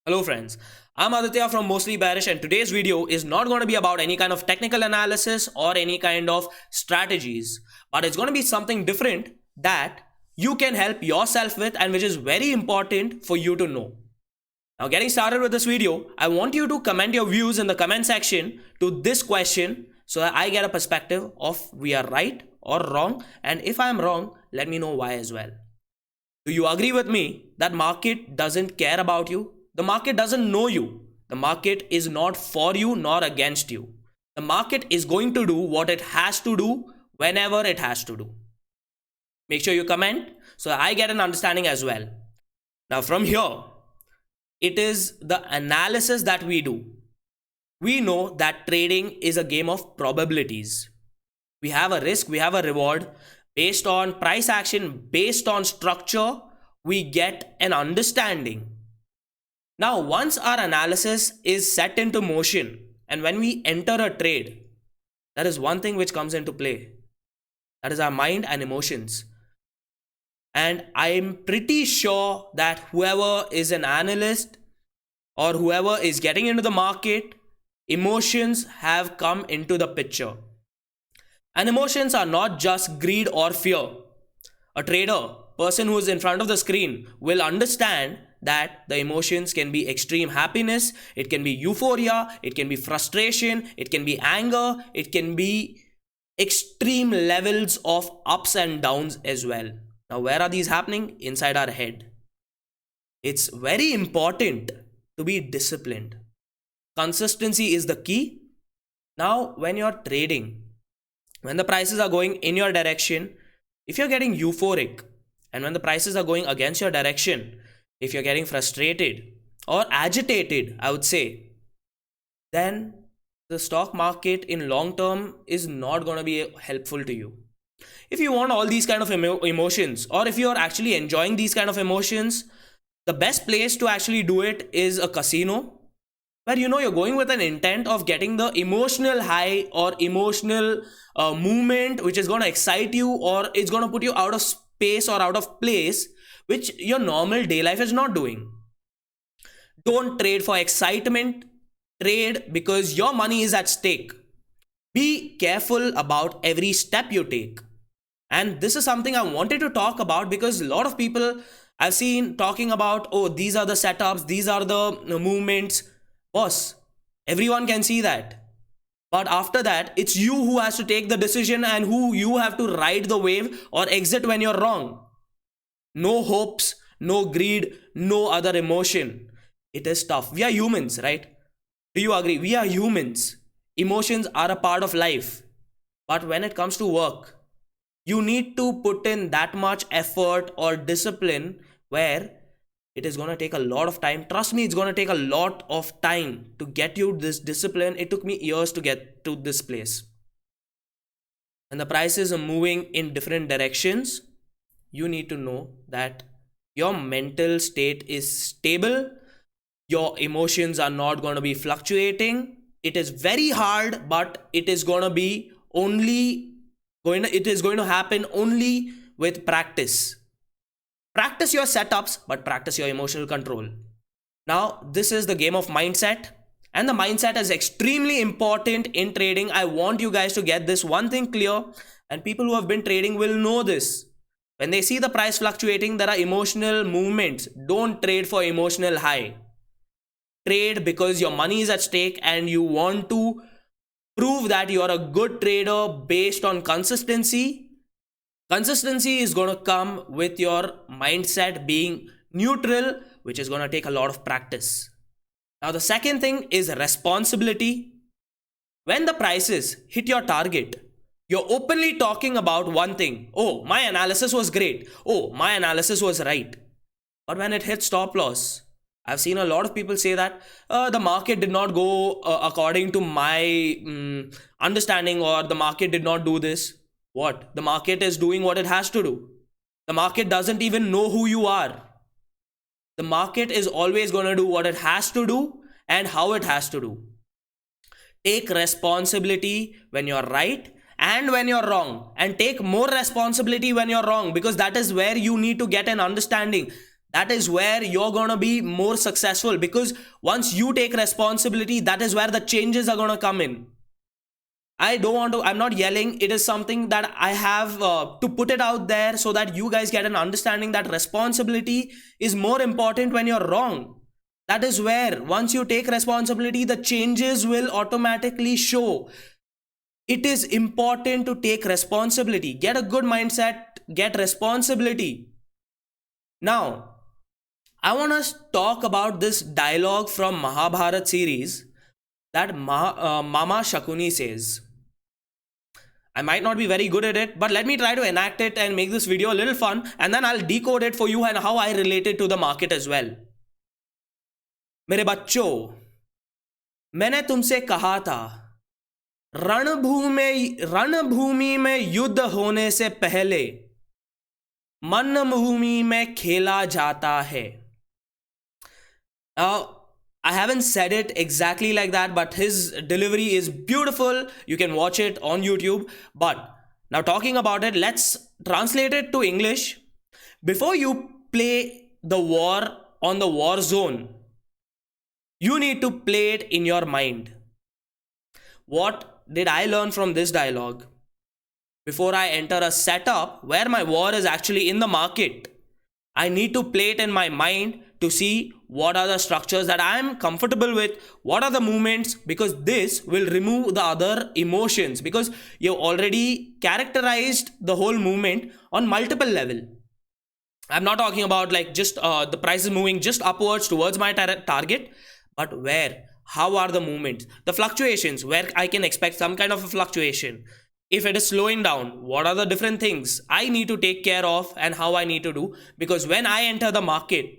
Hello friends, I'm Aditya from Mostly Bearish, and today's video is not going to be about any kind of technical analysis or any kind of strategies, but it's going to be something different that you can help yourself with and which is very important for you to know. Now getting started with this video, I want you to comment your views in the comment section to this question so that I get a perspective of we are right or wrong, and if I'm wrong, let me know why as well. Do you agree with me that market doesn't care about you? The market doesn't know you. The market is not for you nor against you. The market is going to do what it has to do whenever it has to do. Make sure you comment so I get an understanding as well. Now from here, it is the analysis that we do. We know that trading is a game of probabilities. We have a risk, we have a reward. Based on price action, based on structure, we get an understanding. Now, once our analysis is set into motion and when we enter a trade, that is one thing which comes into play. That is our mind and emotions. And I'm pretty sure that whoever is an analyst or whoever is getting into the market, emotions have come into the picture. And emotions are not just greed or fear. A trader, person who is in front of the screen, will understand that the emotions can be extreme happiness, it can be euphoria, it can be frustration, it can be anger, it can be extreme levels of ups and downs as well. Now, where are these happening? Inside our head. It's very important to be disciplined. Consistency is the key. Now, when you're trading, when the prices are going in your direction, if you're getting euphoric, and when the prices are going against your direction, if you're getting frustrated or agitated, I would say, then the stock market in long term is not going to be helpful to you. If you want all these kind of emotions, or if you're actually enjoying these kind of emotions, the best place to actually do it is a casino, where you're going with an intent of getting the emotional high or emotional movement which is going to excite you, or it's going to put you out of space or out of place, which your normal day life is not doing. Don't trade for excitement, trade because your money is at stake. Be careful about every step you take. And this is something I wanted to talk about because a lot of people I've seen talking about, oh, these are the setups, these are the movements. Boss, everyone can see that. But after that, it's you who has to take the decision and who you have to ride the wave or exit when you're wrong. No hopes, no greed, no other emotion. It is tough. We are humans, right? Do you agree? We are humans. Emotions are a part of life. But when it comes to work, you need to put in that much effort or discipline where it is going to take a lot of time. Trust me, it's going to take a lot of time to get you this discipline. It took me years to get to this place. And the prices are moving in different directions. You need to know that your mental state is stable. Your emotions are not going to be fluctuating. It is very hard, but it is going to be it is going to happen only with practice. Practice your setups, but practice your emotional control. Now, this is the game of mindset. And the mindset is extremely important in trading. I want you guys to get this one thing clear. And people who have been trading will know this. When they see the price fluctuating, there are emotional movements. Don't trade for emotional high. Trade because your money is at stake and you want to prove that you are a good trader based on consistency. Consistency is going to come with your mindset being neutral, which is going to take a lot of practice. Now, the second thing is responsibility. When the prices hit your target, you're openly talking about one thing. Oh, my analysis was great. Oh, my analysis was right. But when it hits stop loss, I've seen a lot of people say that the market did not go according to my understanding, or the market did not do this. What? The market is doing what it has to do. The market doesn't even know who you are. The market is always going to do what it has to do and how it has to do. Take responsibility when you're right and when you're wrong, and take more responsibility when you're wrong, because that is where you need to get an understanding. That is where you're gonna be more successful, because once you take responsibility, that is where the changes are gonna come in. I'm not yelling. It is something that I have to put it out there so that you guys get an understanding that responsibility is more important when you're wrong. That is where once you take responsibility, the changes will automatically show. It is important to take responsibility. Get a good mindset, get responsibility. Now, I want to talk about this dialogue from Mahabharat series that Mama Shakuni says. I might not be very good at it, but let me try to enact it and make this video a little fun, and then I'll decode it for you and how I relate it to the market as well. मेरे बच्चों, मैंने तुमसे कहा था, रणभूमि में युद्ध होने से पहले मनभूमि में खेला जाता है. Now, I haven't said it exactly like that, but his delivery is beautiful. You can watch it on YouTube. But now, talking about it, let's translate it to English. Before you play the war on the war zone, you need to play it in your mind. What did I learn from this dialogue? Before I enter a setup where my war is actually in the market, I need to play it in my mind to see what are the structures that I am comfortable with, what are the movements, because this will remove the other emotions, because you've already characterized the whole movement on multiple level. I'm not talking about like just the price is moving just upwards towards my target, but where, how are the movements, the fluctuations, where I can expect some kind of a fluctuation. If it is slowing down, what are the different things I need to take care of and how I need to do? Because when I enter the market,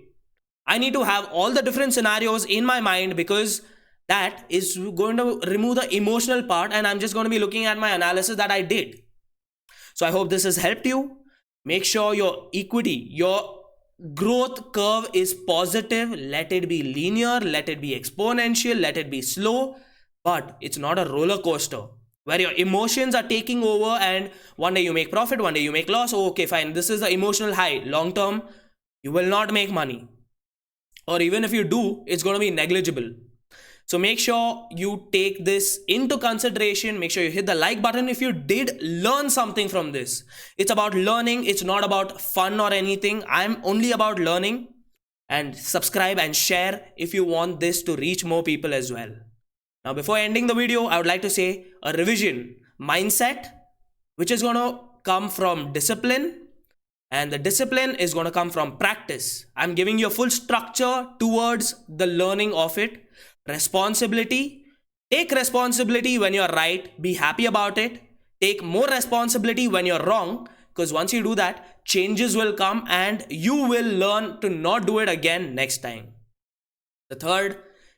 I need to have all the different scenarios in my mind, because that is going to remove the emotional part, and I'm just going to be looking at my analysis that I did. So I hope this has helped you. Make sure your equity, your growth curve is positive. Let it be linear, let it be exponential, let it be slow, but it's not a roller coaster where your emotions are taking over and one day you make profit, one day you make loss. Oh, okay, fine. This is the emotional high. Long term, you will not make money. Or even if you do, it's going to be negligible. So make sure you take this into consideration. Make sure you hit the like button if you did learn something from this. It's about learning. It's not about fun or anything. I'm only about learning. And subscribe and share if you want this to reach more people as well. Now, before ending the video, I would like to say a revision mindset, which is going to come from discipline. And the discipline is going to come from practice. I'm giving you a full structure towards the learning of it. Responsibility. Take responsibility when you're right. Be happy about it. Take more responsibility when you're wrong. Because once you do that, changes will come and you will learn to not do it again next time. The third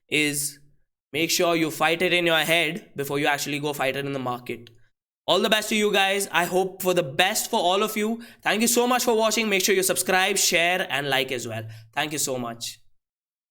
is make sure you fight it in your head before you actually go fight it in the market. All the best to you guys. I hope for the best for all of you. Thank you so much for watching. Make sure you subscribe, share, and like as well. Thank you so much.